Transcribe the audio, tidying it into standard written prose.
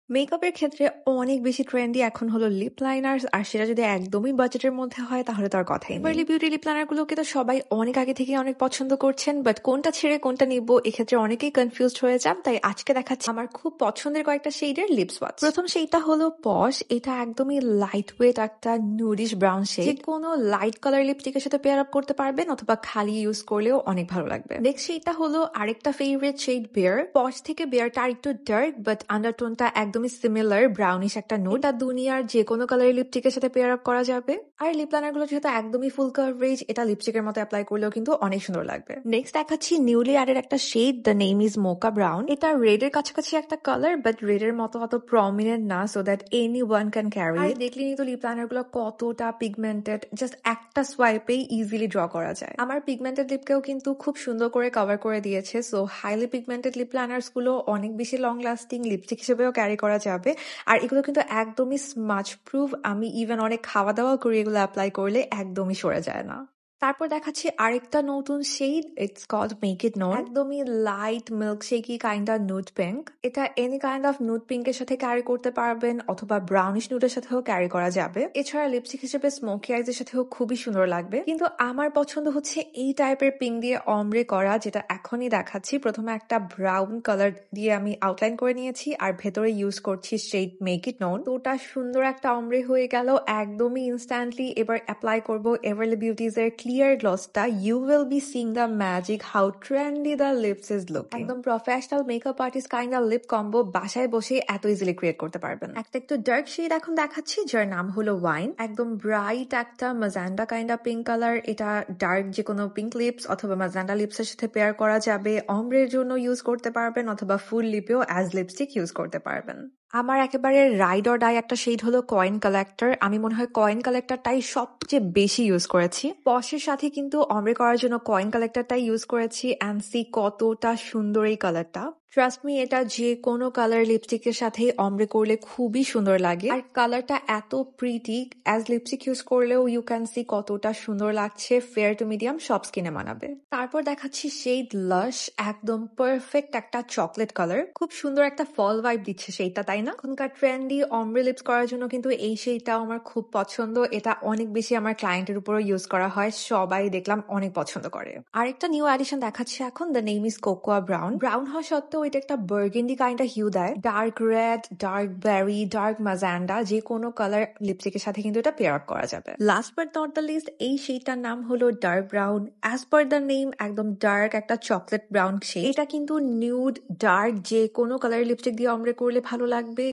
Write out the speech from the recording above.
মেকআপের ক্ষেত্রে অনেক বেশি ট্রেন্ডি এখন হলো লিপ লাইনার্স আর সেটা যদি একদমই বাজেটের মধ্যে হয় তাহলে তো আর কথাই নেই। এভারলি বিউটি লিপ লাইনার গুলোকে তো সবাই অনেক আগে থেকে অনেক পছন্দ করছেন, বাট কোনটা ছেড়ে কোনটা নিব এক্ষেত্রে অনেকেই কনফিউজড হয়ে যান। তাই আজকে দেখাচ্ছি আমার খুব পছন্দের কয়েকটা শেডের লিপ সোয়াচ। প্রথম সেইটা হলো পশ। এটা একদমই লাইট ওয়েট একটা নুডিশ ব্রাউন শেড, যে কোনো লাইট কালার লিপস্টিকের সাথে পেয়ার আপ করতে পারবেন অথবা খালি ইউজ করলেও অনেক ভালো লাগবে। নেক্সট সেইটা হলো আরেকটা ফেভারিট শেড বেয়ার। পশ থেকে বেয়ারটা আরেকটু ডার্ক বাট আন্ডারটোনটা একদমই সিমিলার ব্রাউনিশ একটা নোট। এটা দুনিয়ার যে কোনো কালারের লিপস্টিকের সাথে পেয়ার আপ করা যাবে। আর লিপ লাইনার গুলো যেহেতু একদমই ফুল কভারেজ, এটা লিপস্টিকের মতো অ্যাপ্লাই করলেও কিন্তু অনেক সুন্দর লাগবে। নেক্সট দেখাচ্ছি নিউলি অ্যাডেড একটা shade, the name is mocha brown. এটা রেড এর কাছাকাছি একটা কালার, বাট রেড এর মতো অত প্রমিনেন্ট না, so that anyone can carry. আর দেখলেনি তো লিপ লাইনার গুলো কতটা পিগমেন্টেড, জাস্ট একটা সোয়াইপেই ইজিলি ড্র করা যায়। আমার পিগমেন্টেড লিপকেও কিন্তু খুব সুন্দর করে কভার করে দিয়েছে, so highly pigmented lip liners গুলো অনেক বেশি লং লাস্টিং লিপস্টিক হিসেবেও ক্যারি করা যাবে। আর এগুলো কিন্তু একদমই স্মাচ প্রুফ। আমি ইভেন অনেক খাওয়া দাওয়া করি এগুলো অ্যাপ্লাই করলে একদমই সরে যায় না। তারপর দেখাচ্ছি আরেকটা নতুন shade, it's called make it known. একদমই light milk shaky kind of nude pink. এটা এনি কাইন্ড অফ নুড পিঙ্কের সাথে ক্যারি করতে পারবেন অথবা ব্রাউনিশ নুডের সাথেও ক্যারি করা যাবে। এছাড়া লিপস্টিক হিসেবে স্মোকি আইজের সাথেও খুবই সুন্দর লাগবে। কিন্তু আমার পছন্দ হচ্ছে এই টাইপের পিঙ্ক দিয়ে অমব্রে করা, যেটা এখনই দেখাচ্ছি। প্রথমে একটা ব্রাউন কালার দিয়ে আমি আউটলাইন করে নিয়েছি আর ভেতরে ইউজ করছি শেড মেক ইট নোন। তো ওটা সুন্দর একটা অমব্রে হয়ে গেল একদমই ইনস্ট্যান্টলি। এবার অ্যাপ্লাই করবো এভারলি বিউটিজ এর ক্লিয়ার গ্লসটা। You will be seeing the magic how trendy the lips is looking. একদম professional makeup artist kind of lip combo বাসায় বসে এত ইজিলি ক্রিয়েট করতে পারবেন। একটা একটু ডার্ক শেড এখন দেখাচ্ছি, যার নাম হলো ওয়াইন। একদম ব্রাইট একটা magenta kind of pink colour. এটা ডার্ক যে কোনো পিঙ্ক লিপস অথবা ম্যাজেন্ডা লিপস এর সাথে পেয়ার করা যাবে। অমব্রের জন্য ইউজ করতে পারবেন অথবা ফুল লিপেও অ্যাজ লিপস্টিক ইউজ করতে পারবেন। আমার একেবারে রাইড অর ডাই একটা শেড হলো কয়েন কালেক্টর। আমি মনে হয় কয়েন কালেক্টরটাই সবচেয়ে বেশি ইউজ করেছি। পশের সাথে কিন্তু অমব্রে করার জন্য কয়েন কালেক্টরটাই ইউজ করেছি, অ্যান্ড সি কতটা সুন্দর এই কালারটা। ট্রাস্ট মি, এটা যে কোনো কালার লিপস্টিকের সাথে অমব্রে করলে খুবই সুন্দর লাগে। আর কালারটা এত প্রিটি, অ্যাজ লিপস্টিক ইউজ করলেও ইউ ক্যান সি কতটা সুন্দর লাগছে। ফেয়ার টু মিডিয়াম সব স্কিনে মানাবে। তারপর দেখাচ্ছি শেড লাশ। একদম পারফেক্ট একটা চকলেট কালার, খুব সুন্দর একটা ফল ভাইব দিচ্ছে সেইটা, তাই না? এখনকার ট্রেন্ডি অমব্রে লিপস করার জন্য কিন্তু এই শেডটাও আমার খুব পছন্দ। এটা অনেক বেশি আমার ক্লায়েন্টের উপরও ইউজ করা হয়, সবাই দেখলাম অনেক পছন্দ করে। আরেকটা নিউ অ্যাডিশন দেখাচ্ছি এখন, the name is cocoa brown. Brown হওয়া সত্ত্বেও এটা একটা বার্গেন্ডি কাইন্ড অফ হিউ দেয়। ডার্ক রেড, ডার্ক বেরি, ডার্ক ম্যাজেন্ডা যে কোনো কালার লিপস্টিকের সাথে কিন্তু এটা পেয়ার আপ করা যাবে। Last but not the least, এই শেডটার নাম হলো dark brown. As per the name একদম ডার্ক একটা চকলেট ব্রাউন শেড। এটা কিন্তু নিউড ডার্ক যে কোনো কালার লিপস্টিক দিয়ে অমব্রে করলে ভালো লাগবে।